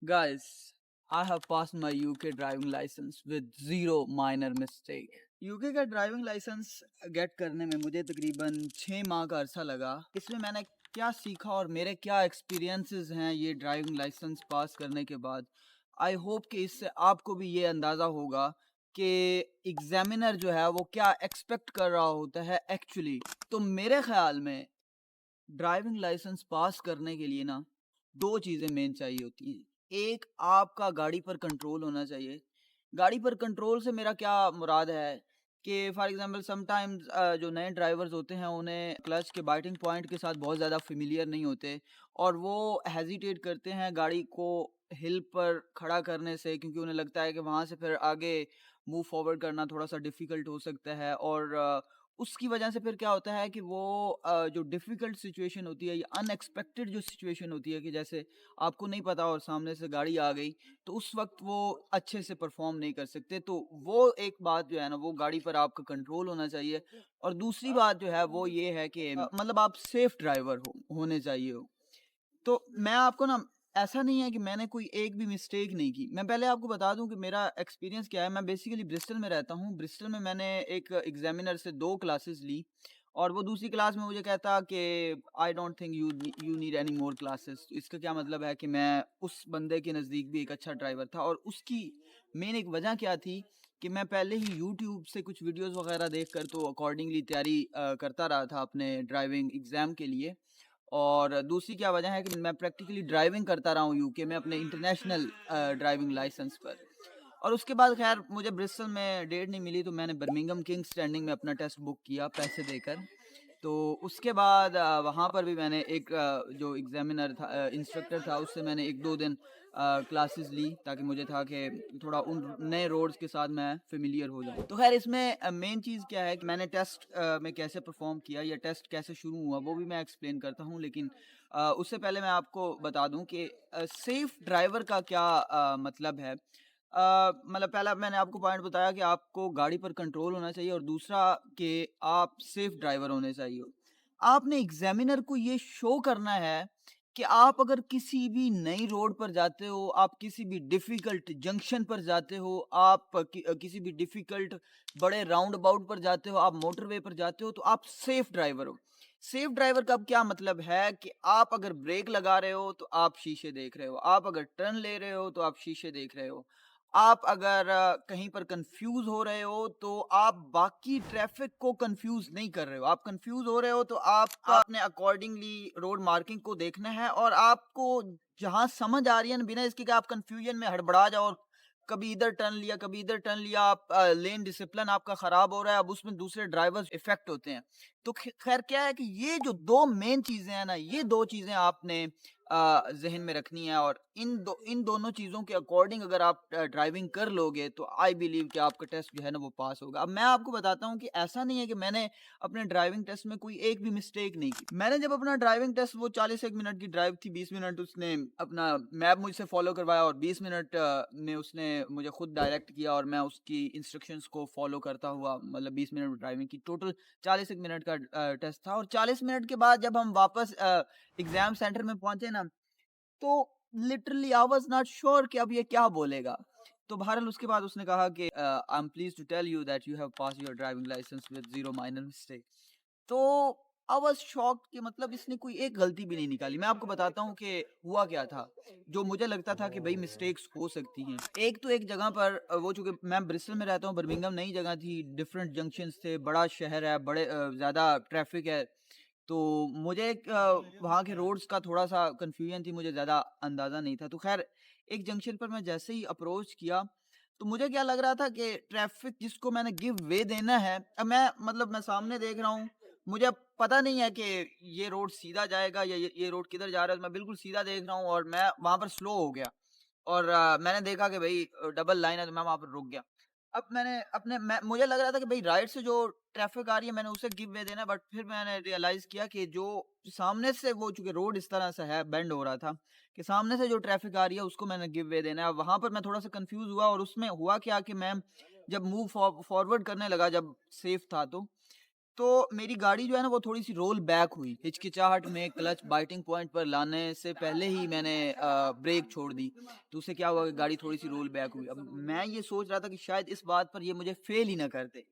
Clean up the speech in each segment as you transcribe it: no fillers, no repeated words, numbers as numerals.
Guys, I have passed my UK driving license with zero minor mistake. UK का driving licence gate करने में मुझे तकरीबन 6 माह का अरसा लगा। इसमें मैंने क्या सीखा और मेरे क्या एक्सपीरियंसेस हैं ये ड्राइविंग लाइसेंस पास करने के बाद। आई होप कि इससे आपको भी ये अंदाज़ा होगा कि एग्जामिनर जो है वो क्या एक्सपेक्ट कर रहा होता है एक्चुअली। तो मेरे ख्याल में ड्राइविंग लाइसेंस पास करने के लिए ना 2 चीज़ें मेन चाहिए होती हैं। एक, आपका गाड़ी पर कंट्रोल होना चाहिए। गाड़ी पर कंट्रोल से मेरा क्या मुराद है कि फॉर एग्ज़ाम्पल समटाइम्स जो नए ड्राइवर्स होते हैं उन्हें क्लच के बाइटिंग पॉइंट के साथ बहुत ज़्यादा फ़ेमिलियर नहीं होते और वो हेज़िटेट करते हैं गाड़ी को हिल पर खड़ा करने से, क्योंकि उन्हें लगता है कि वहाँ से फिर आगे मूव फॉरवर्ड करना थोड़ा-सा डिफ़िकल्ट हो सकता है। और उसकी वजह से फिर क्या होता है कि वो जो डिफ़िकल्ट सिचुएशन होती है या अनएक्सपेक्टेड जो सिचुएशन होती है कि जैसे आपको नहीं पता और सामने से गाड़ी आ गई, तो उस वक़्त वो अच्छे से परफ़ॉर्म नहीं कर सकते। तो वो एक बात जो है ना, वो गाड़ी पर आपका कंट्रोल होना चाहिए। और दूसरी बात जो है वो ये है कि मतलब आप सेफ ड्राइवर होने चाहिए हो। तो मैं आपको ना, ऐसा नहीं है कि मैंने कोई एक भी मिस्टेक नहीं की। मैं पहले आपको बता दूँ कि मेरा एक्सपीरियंस क्या है। मैं बेसिकली ब्रिस्टल में रहता हूँ। ब्रिस्टल में मैंने एक एग्ज़ामिनर से 2 क्लासेस ली और वो दूसरी क्लास में मुझे कहता कि I don't think you need any more classes. तो इसका क्या मतलब है कि मैं उस बंदे के नज़दीक भी एक अच्छा ड्राइवर था। और उसकी मेन एक वजह क्या थी कि मैं पहले ही यूट्यूब से कुछ वीडियोज़ वग़ैरह देखकर तो अकॉर्डिंगली तैयारी करता रहा था अपने ड्राइविंग एग्ज़ाम के लिए। और दूसरी क्या वजह है कि मैं प्रैक्टिकली ड्राइविंग करता रहा हूँ यूके में अपने इंटरनेशनल ड्राइविंग लाइसेंस पर। और उसके बाद खैर मुझे ब्रिस्टल में डेट नहीं मिली, तो मैंने बर्मिंघम किंग स्टैंडिंग में अपना टेस्ट बुक किया पैसे देकर। तो उसके बाद वहाँ पर भी मैंने एक जो एग्जामिनर था, इंस्ट्रक्टर था, उससे मैंने 1-2 दिन क्लासेस ली ताकि मुझे था कि थोड़ा उन नए रोड्स के साथ मैं फ़ेमिलियर हो जाऊँ। तो ख़ैर इसमें मेन चीज़ क्या है कि मैंने टेस्ट में कैसे परफ़ॉर्म किया या टेस्ट कैसे शुरू हुआ वो भी मैं एक्सप्लेन करता हूँ। लेकिन उससे पहले मैं आपको बता दूँ कि सेफ़ ड्राइवर का क्या मतलब है। मतलब पहला मैंने आपको पॉइंट बताया कि आपको गाड़ी पर कंट्रोल होना चाहिए और दूसरा कि आप सेफ ड्राइवर होने चाहिए। आपने एग्जामिनर को ये शो करना है कि आप अगर किसी भी नई रोड पर जाते हो, आप किसी भी डिफिकल्ट जंक्शन पर जाते हो, आप किसी भी डिफिकल्ट बड़े राउंड अबाउट पर जाते हो, आप मोटरवे पर जाते हो, तो आप सेफ ड्राइवर हो। सेफ ड्राइवर का अब क्या मतलब है कि आप अगर ब्रेक लगा रहे हो तो आप शीशे देख रहे हो, आप अगर टर्न ले रहे हो तो आप शीशे देख रहे हो, आप अगर कहीं पर कंफ्यूज हो रहे हो तो आप बाकी ट्रैफिक को कंफ्यूज नहीं कर रहे हो। आप कंफ्यूज हो रहे हो तो आपने अकॉर्डिंगली रोड मार्किंग को देखना है और आपको जहां समझ आ रही है ना, बिना इसके कि आप कंफ्यूजन में हड़बड़ा जाओ और कभी इधर टर्न लिया कभी इधर टर्न लिया, आप लेन डिसिप्लिन आपका खराब हो रहा है, अब उसमें दूसरे ड्राइवर्स इफेक्ट होते हैं। तो खैर क्या है कि ये जो दो मेन चीजें हैं ना, ये दो चीजें आपने ज़हन में रखनी है और इन दोनों चीज़ों के अकॉर्डिंग अगर आप ड्राइविंग कर लोगे तो आई बिलीव कि आपका टेस्ट जो है ना वो पास होगा। अब मैं आपको बताता हूँ कि ऐसा नहीं है कि मैंने अपने ड्राइविंग टेस्ट में कोई एक भी मिस्टेक नहीं की। मैंने जब अपना ड्राइविंग टेस्ट, वो 41 मिनट की ड्राइव थी, 20 मिनट उसने अपना मैप मुझसे फॉलो करवाया और 20 मिनट में उसने मुझे खुद डायरेक्ट किया और मैं उसकी इंस्ट्रक्शंस को फॉलो करता हुआ, मतलब 20 मिनट ड्राइविंग की, टोटल 40 मिनट का टेस्ट था। और 40 मिनट के बाद जब हम वापस एग्जाम सेंटर में पहुंचे ना, तो literally I was not sure कि अब ये क्या बोलेगा। तो बहरहाल उसके बाद उसने कहा कि I am pleased to tell you that you have pass your driving license with zero minor mistake. तो आई वाज शॉक्ड कि मतलब इसने कोई एक गलती भी नहीं निकाली। मैं आपको बताता हूँ कि हुआ क्या था, जो मुझे लगता था कि भाई मिस्टेक्स हो सकती हैं। एक तो एक जगह पर वो, चूंकि मैं ब्रिस्टल में रहता हूँ, बर्मिंघम नई जगह थी, डिफरेंट जंक्शंस थे, बड़ा शहर है, बड़े ज़्यादा ट्रैफिक है। तो मुझे एक वहाँ के रोड्स का थोड़ा-सा कन्फ्यूजन थी, मुझे ज़्यादा अंदाज़ा नहीं था। तो ख़ैर एक जंक्शन पर मैं जैसे ही अप्रोच किया, तो मुझे क्या लग रहा था कि ट्रैफ़िक जिसको मैंने गिव वे देना है, अब मैं मतलब मैं सामने देख रहा हूँ, मुझे अब पता नहीं है कि ये रोड सीधा जाएगा या ये रोड किधर जा रहा है, तो मैं बिल्कुल सीधा देख रहा हूँ और मैं वहाँ पर स्लो हो गया। और मैंने देखा कि भई डबल लाइन है, तो मैं वहाँ पर रुक गया। अब मुझे लग रहा था कि भई राइट से जो ट्रैफ़िक आ रही है मैंने उसे गिव वे देना है, बट फिर मैंने रियलाइज़ किया कि जो सामने से, वो चूँकि रोड इस तरह से है, बेंड हो रहा था, कि सामने से जो ट्रैफ़िक आ रही है उसको मैंने गिव वे देना है। अब वहाँ पर मैं थोड़ा-सा कन्फ्यूज़ हुआ और उसमें हुआ क्या कि मैं जब मूव फॉरवर्ड करने लगा, जब सेफ था तो मेरी गाड़ी जो है ना वो थोड़ी-सी रोल बैक हुई। हिचकिचाहट में क्लच बाइटिंग पॉइंट पर लाने से पहले ही मैंने ब्रेक छोड़ दी। तो उससे क्या हुआ कि गाड़ी थोड़ी-सी रोल बैक हुई। अब मैं ये सोच रहा था कि शायद इस बात पर ये मुझे फ़ेल ही ना कर दे।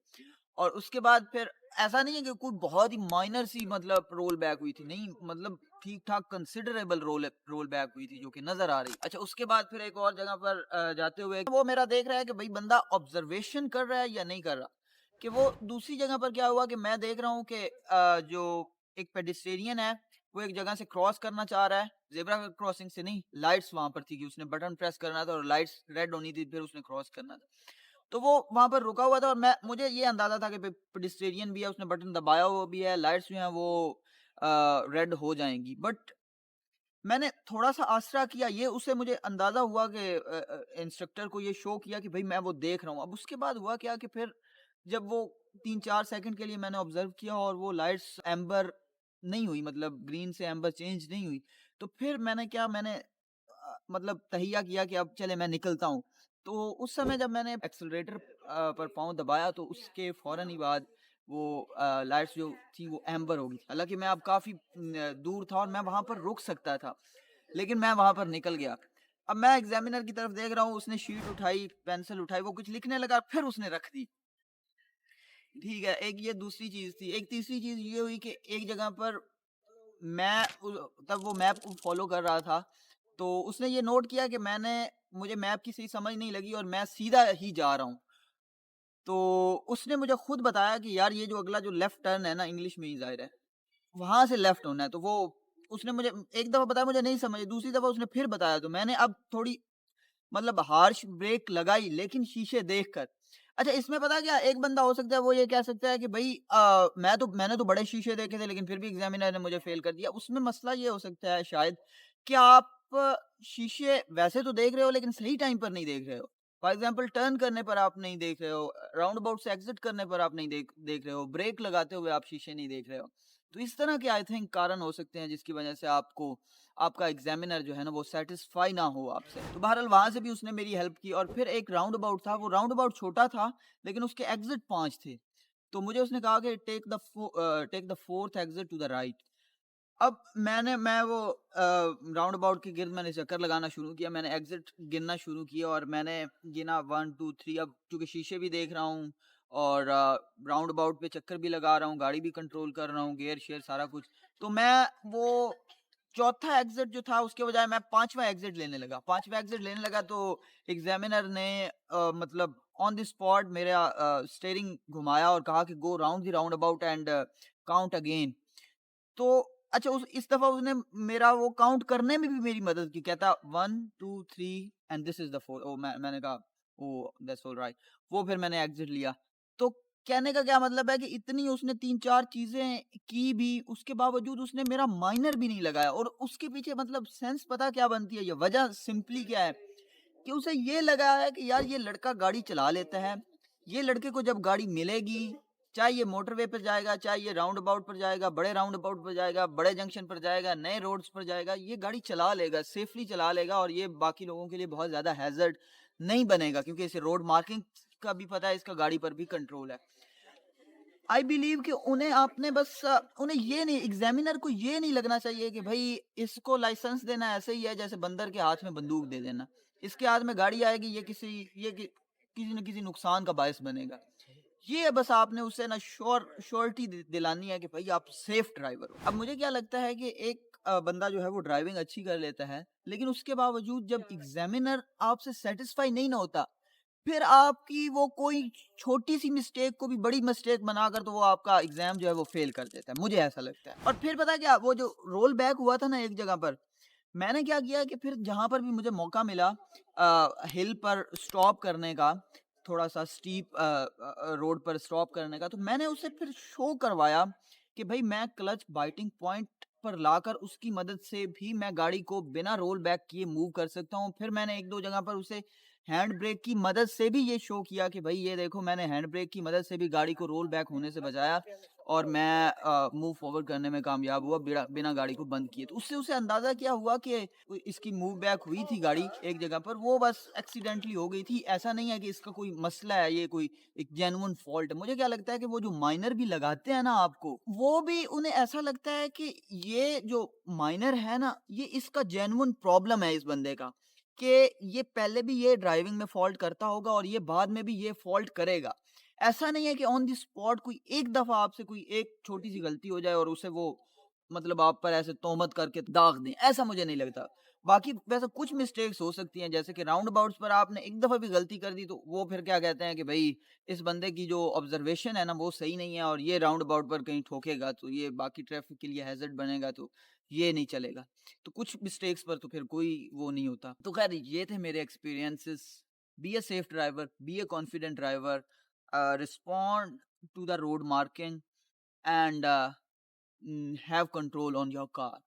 और उसके बाद फिर ऐसा नहीं है कि कोई बहुत ही माइनर सी मतलब रोल बैक हुई थी, नहीं मतलब ठीक-ठाक कंसिडरेबल रोल बैक हुई थी जो कि नज़र आ रही। अच्छा उसके बाद फिर एक और जगह पर जाते हुए वो मेरा देख रहा है कि भई बंदा ऑब्ज़र्वेशन कर रहा है या नहीं कर रहा। कि वो दूसरी जगह पर क्या हुआ कि मैं देख रहा हूँ कि जो एक पेडेस्टेरियन है, वो एक जगह से क्रॉस करना चाह रहा है, ज़ेब्रा क्रॉसिंग से नहीं, लाइट्स वहाँ पर थी कि उसने बटन प्रेस करना था और लाइट्स रेड होनी थी, फिर उसने क्रॉस करना था। तो वो वहाँ पर रुका हुआ था और मुझे ये अंदाज़ा था कि पेडेस्टेरियन भी है, उसने बटन दबाया हुआ भी है, लाइट्स जो हैं वो रेड हो जाएँगी। बट मैंने थोड़ा-सा आसरा किया, ये उससे मुझे अंदाज़ा हुआ कि इंस्ट्रक्टर को ये शो किया कि भई मैं वो देख रहा हूँ। अब उसके बाद हुआ क्या कि फिर जब वो 3-4 सेकंड के लिए मैंने ऑब्ज़र्व किया और वो लाइट्स एम्बर नहीं हुई, मतलब ग्रीन से एम्बर चेंज नहीं हुई। तो फिर मैंने मतलब तहैया किया कि अब चले मैं निकलता हूँ। तो उस समय जब मैंने एक्सेलरेटर पर पाँव दबाया तो उसके फ़ौरन ही बाद वो लाइट्स जो थी वो एम्बर हो गई। हालाँकि मैं अब काफ़ी दूर था और मैं वहाँ पर रुक सकता था, लेकिन मैं वहाँ पर निकल गया। अब मैं एग्ज़ामिनर की तरफ देख रहा हूँ, उसने शीट उठाई, पेंसिल उठाई, वो कुछ लिखने लगा, फिर उसने रख दी। ठीक है, एक ये दूसरी चीज़ थी। एक तीसरी चीज़ ये हुई कि एक जगह पर मैं उ तब वो मैप को फ़ॉलो कर रहा था, तो उसने ये नोट किया कि मुझे मैप की सही समझ नहीं लगी और मैं सीधा ही जा रहा हूँ। तो उसने मुझे खुद बताया कि यार ये जो अगला जो लेफ्ट टर्न है ना, इंग्लिश में ही ज़ाहिर है, वहाँ से लेफ्ट होना है। तो वो उसने मुझे एक दफ़ा बताया, मुझे नहीं समझ, दूसरी दफ़ा उसने फिर बताया, तो मैंने अब थोड़ी मतलब हार्श ब्रेक लगाई लेकिन शीशे देखकर। अच्छा इसमें पता है क्या, एक बंदा हो सकता है वो ये कह सकता है कि भई मैंने तो बड़े शीशे देखे थे लेकिन फिर भी एग्ज़ामिनर ने मुझे फ़ेल कर दिया। उसमें मसला ये हो सकता है शायद कि आप शीशे वैसे तो देख रहे हो लेकिन सही टाइम पर नहीं देख रहे हो। फॉर एग्ज़ाम्पल टर्न करने पर आप नहीं देख रहे हो, राउंड अबाउट से एग्ज़िट करने पर आप नहीं देख रहे हो, ब्रेक लगाते हुए आप शीशे नहीं देख रहे हो। तो इस तरह के आई थिंक कारण हो सकते हैं जिसकी वज़ह से आपका एग्ज़ामिनर जो है ना वो सैटिस्फाई ना हो आपसे। तो बहरहाल वहाँ से भी उसने मेरी हेल्प की और फिर एक राउंड अबाउट था, वो राउंड अबाउट छोटा था लेकिन उसके एग्ज़िट 5 थे। तो मुझे उसने कहा कि take the 4th exit to the right. अब मैं वो राउंड अबाउट के गिर्द मैंने चक्कर लगाना शुरू किया, मैंने एग्ज़िट गिनना शुरू किया और मैंने गिना 1, 2, 3। अब चूँकि शीशे भी देख रहा हूँ और राउंड अबाउट पे चक्कर भी लगा रहा हूँ, गाड़ी भी कंट्रोल कर रहा हूँ, गियर-शियर सारा कुछ। तो मैं वो चौथा एग्ज़िट जो था उसके बजाय मैं 5वाँ एग्ज़िट लेने लगा। 5वाँ एग्ज़िट लेने लगा तो एग्ज़ामिनर ने मतलब ऑन द स्पॉट मेरा स्टीयरिंग घुमाया और कहा कि go round the round about and count again. तो अच्छा उस इस दफ़ा उसने मेरा वो काउंट करने में भी मेरी मदद की। कहता 1, 2, 3 एंड दिस इज़ द 4। मैंने कहा ओह! That's alright. वो फिर मैंने एग्ज़िट लिया। तो कहने का क्या मतलब है कि इतनी उसने 3-4 चीज़ें की भी, उसके बावजूद उसने मेरा माइनर भी नहीं लगाया और उसके पीछे मतलब सेंस पता क्या बनती है, ये वजह सिंपली क्या है कि उसे ये लगा है कि यार ये लड़का गाड़ी चला लेता है। ये लड़के को जब गाड़ी मिलेगी, चाहे ये मोटरवे पे जाएगा, चाहे ये राउंड अबाउट पर जाएगा, बड़े राउंड अबाउट पर जाएगा, बड़े जंक्शन पर जाएगा, नए रोड्स पर जाएगा, ये गाड़ी चला लेगा, सेफली चला लेगा और ये बाकी लोगों के लिए बहुत ज़्यादा हैज़र्ड नहीं बनेगा क्योंकि इसे रोड मार्किंग का भी पता है, इसका गाड़ी पर भी कंट्रोल है। आई बिलीव कि उन्हें ये नहीं, एग्जामिनर को ये नहीं लगना चाहिए कि भाई इसको लाइसेंस देना ऐसे ही है जैसे बंदर के हाथ में बंदूक दे देना। इसके हाथ में गाड़ी आएगी, किसी न किसी नुकसान का बायस बनेगा। ये बस आपने उसे ना श्योरिटी दिलानी है कि भाई आप सेफ ड्राइवर हो। अब मुझे क्या लगता है कि एक बंदा जो है वो ड्राइविंग अच्छी कर लेता है, लेकिन उसके बावजूद जब एग्जामिनर आपसे सेटिस्फाई नहीं ना होता, फिर आपकी वो कोई छोटी-सी मिस्टेक को भी बड़ी मिस्टेक बनाकर तो वो आपका एग्ज़ाम जो है वो फ़ेल कर देता है, मुझे ऐसा लगता है। और फिर पता है क्या, वो जो रोल बैक हुआ था ना एक जगह पर, मैंने क्या किया कि फिर जहाँ पर भी मुझे मौका मिला हिल पर स्टॉप करने का, थोड़ा-सा स्टीप रोड पर स्टॉप करने का, तो मैंने उसे फिर शो करवाया कि भई मैं क्लच बाइटिंग पॉइंट पर लाकर उसकी मदद से भी मैं गाड़ी को बिना रोल बैक किए मूव कर सकता हूँ। फिर मैंने 1-2 जगह पर उसे हैंड ब्रेक की मदद से भी ये शो किया कि भाई ये देखो मैंने हैंड ब्रेक की मदद से भी गाड़ी को रोल बैक होने से बचाया और मैं मूव फॉरवर्ड करने में कामयाब हुआ बिना बिना गाड़ी को बंद किए। तो उससे उसे अंदाज़ा क्या हुआ कि इसकी मूव बैक हुई थी गाड़ी एक जगह पर, वो बस एक्सीडेंटली हो गई थी। ऐसा नहीं है कि इसका कोई मसला है, ये कोई एक जेन्युइन फॉल्ट है। मुझे क्या लगता है कि वो जो माइनर भी लगाते हैं ना आपको, वो भी उन्हें ऐसा लगता है कि ये जो माइनर है ना, ये इसका जेन्युइन प्रॉब्लम है इस बंदे का, कि ये पहले भी ये ड्राइविंग में फ़ॉल्ट करता होगा और ये बाद में भी ये फ़ॉल्ट करेगा। ऐसा नहीं है कि ऑन द स्पॉट कोई एक दफ़ा आपसे कोई एक छोटी-सी गलती हो जाए और उसे वो मतलब आप पर ऐसे तोहमत करके दाग दें, ऐसा मुझे नहीं लगता। बाकी वैसे कुछ मिस्टेक्स हो सकती हैं, जैसे कि राउंड अबाउट्स पर आपने एक दफ़ा भी गलती कर दी तो वो फिर क्या कहते हैं कि भई इस बंदे की जो ऑब्ज़र्वेशन है ना वो सही नहीं है और ये राउंड अबाउट पर कहीं ठोकेगा तो ये बाकी ट्रैफ़िक के लिए हैज़ार्ड बनेगा, तो ये नहीं चलेगा। तो कुछ मिस्टेक्स पर तो फिर कोई वो नहीं होता। तो ख़ैर ये थे मेरे experiences. Be a safe driver, be a confident driver, respond to the road marking and have control on your car.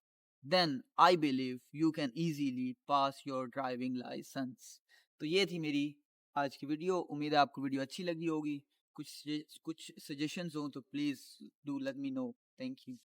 Then I believe you can easily pass your driving license. तो ये थी मेरी आज की वीडियो। उम्मीद है आपको video अच्छी लगी होगी। कुछ सजेशंस हो तो please do let me know. Thank you.